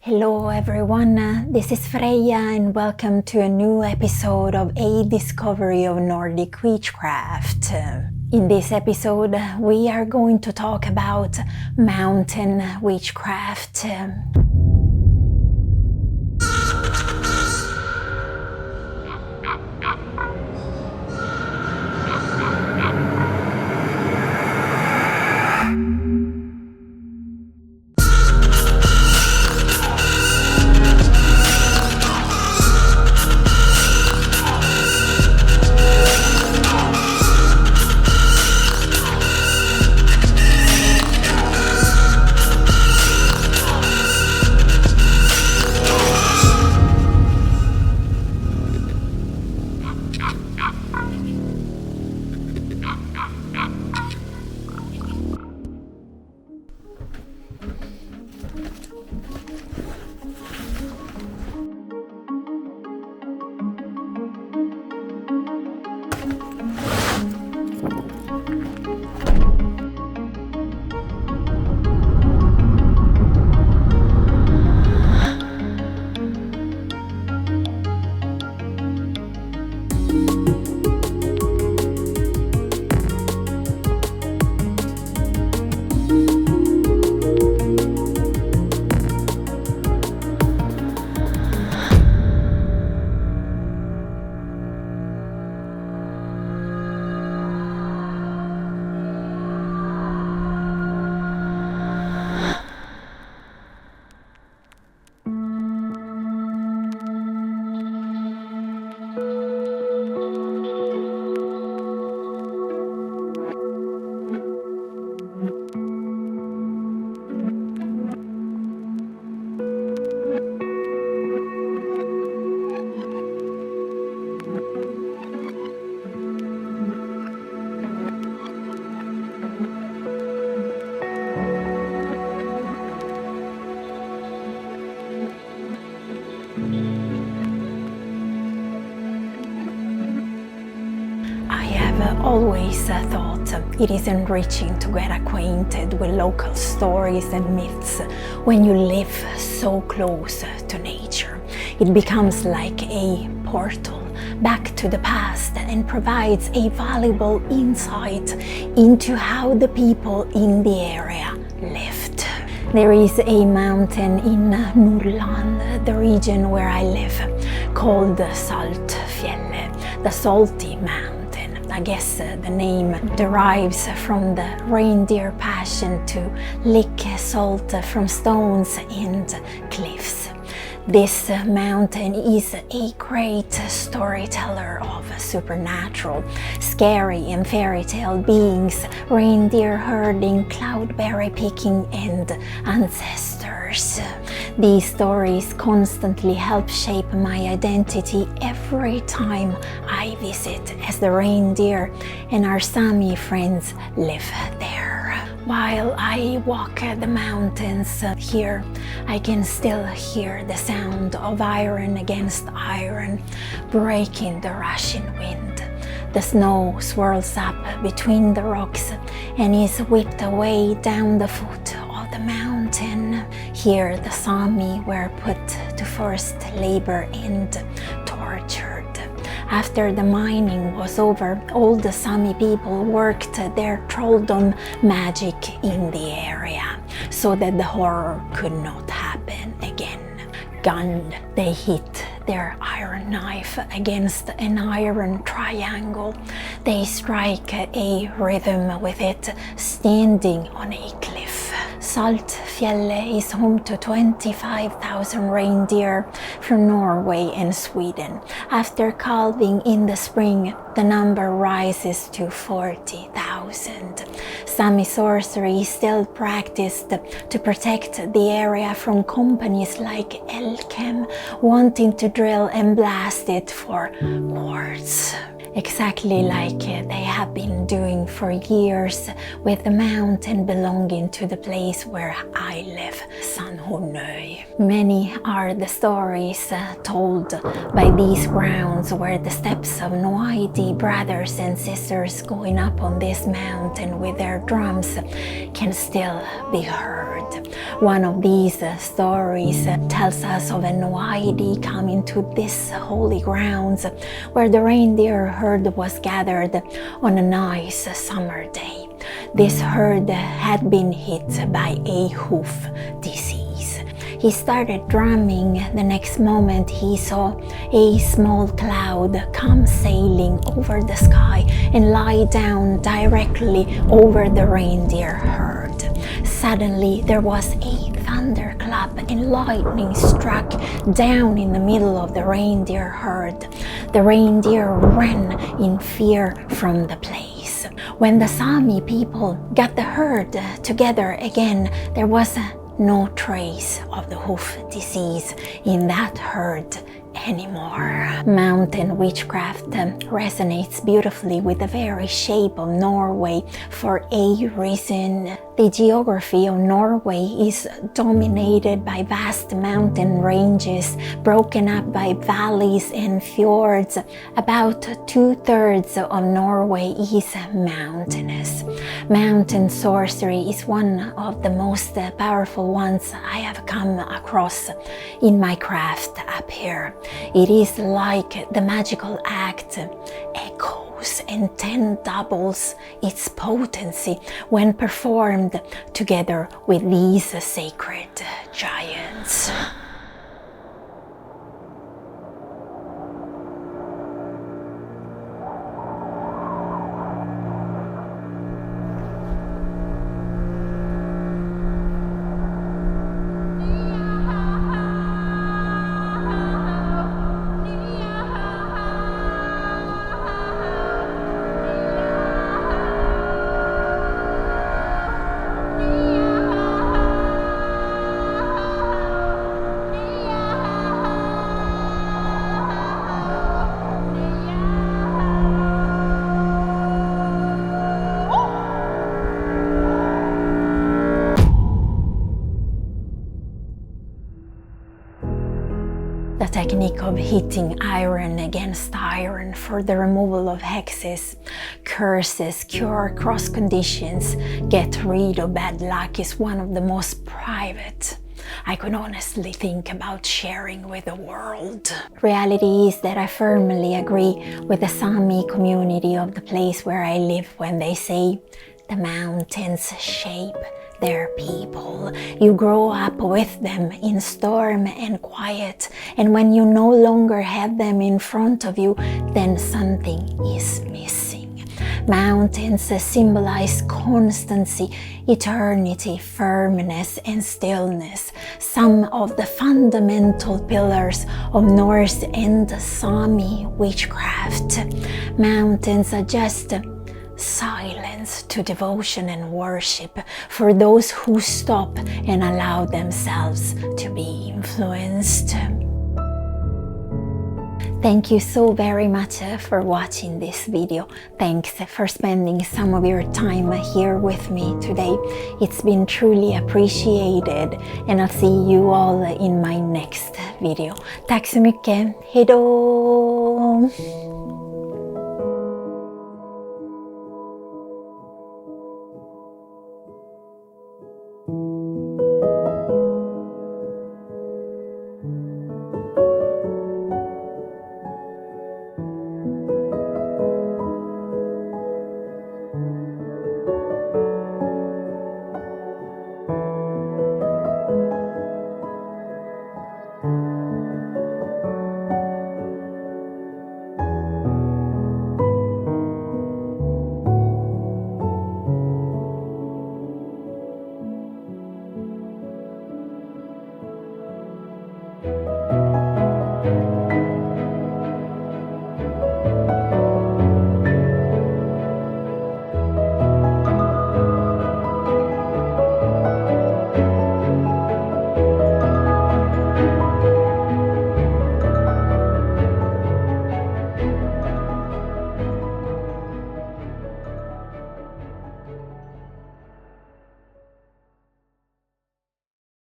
Hello everyone, this is Freyia and welcome to a new episode of A Discovery of Nordic Witchcraft. In this episode we are going to talk about mountain witchcraft. Always thought it is enriching to get acquainted with local stories and myths when you live so close to nature. It becomes like a portal back to the past and provides a valuable insight into how the people in the area lived. There is a mountain in Nordland, the region where I live, called Saltfjellet, the salty mountain. I guess the name derives from the reindeer passion to lick salt from stones and cliffs. This mountain is a great storyteller of supernatural, scary and fairy tale beings, reindeer herding, cloudberry picking and ancestors. These stories constantly help shape my identity every time I visit, as the reindeer and our Sami friends live there. While I walk the mountains here, I can still hear the sound of iron against iron breaking the rushing wind. The snow swirls up between the rocks and is whipped away down the foot of the mountain. Here the Sami were put to forced labor and tortured. After the mining was over, all the Sami people worked their trolldom magic in the area so that the horror could not happen again. Gunned, they hit their iron knife against an iron triangle. They strike a rhythm with it, standing on a cliff. Saltfjellet is home to 25,000 reindeer from Norway and Sweden. After calving in the spring, the number rises to 40,000. Sami sorcery is still practiced to protect the area from companies like Elkem wanting to drill and blast it for quartz. exactly like they have been doing for years with the mountain belonging to the place where I live, Sanhonøy. Many are the stories told by these grounds where the steps of Noaidi brothers and sisters going up on this mountain with their drums can still be heard. One of these stories tells us of a Noaidi coming to this holy grounds where the reindeer herd was gathered on a nice summer day. This herd had been hit by a hoof disease. He started drumming. The next moment he saw a small cloud come sailing over the sky and lie down directly over the reindeer herd. Suddenly there was a thunderclap and lightning struck down in the middle of the reindeer herd. The reindeer ran in fear from the place. When the Sami people got the herd together again, there was no trace of the hoof disease in that herd anymore. Mountain witchcraft resonates beautifully with the very shape of Norway for a reason. The geography of Norway is dominated by vast mountain ranges broken up by valleys and fjords. About 2/3 of Norway is mountainous. Mountain sorcery is one of the most powerful ones I have come across in my craft up here. It is like the magical act echoes and 10 doubles its potency when performed together with these sacred giants. The technique of hitting iron against iron for the removal of hexes, curses, cure cross conditions, get rid of bad luck is one of the most private I could honestly think about sharing with the world. Reality is that I firmly agree with the Sami community of the place where I live when they say the mountains shape their people. You grow up with them in storm and quiet, and when you no longer have them in front of you, then something is missing. Mountains symbolize constancy, eternity, firmness, and stillness, some of the fundamental pillars of Norse and Sami witchcraft. Mountains are just silence to devotion and worship for those who stop and allow themselves to be influenced. Thank you so very much for watching this video. Thanks for spending some of your time here with me today. It's been truly appreciated, and I'll see you all in my next video. Tack så mycket. Hejdå!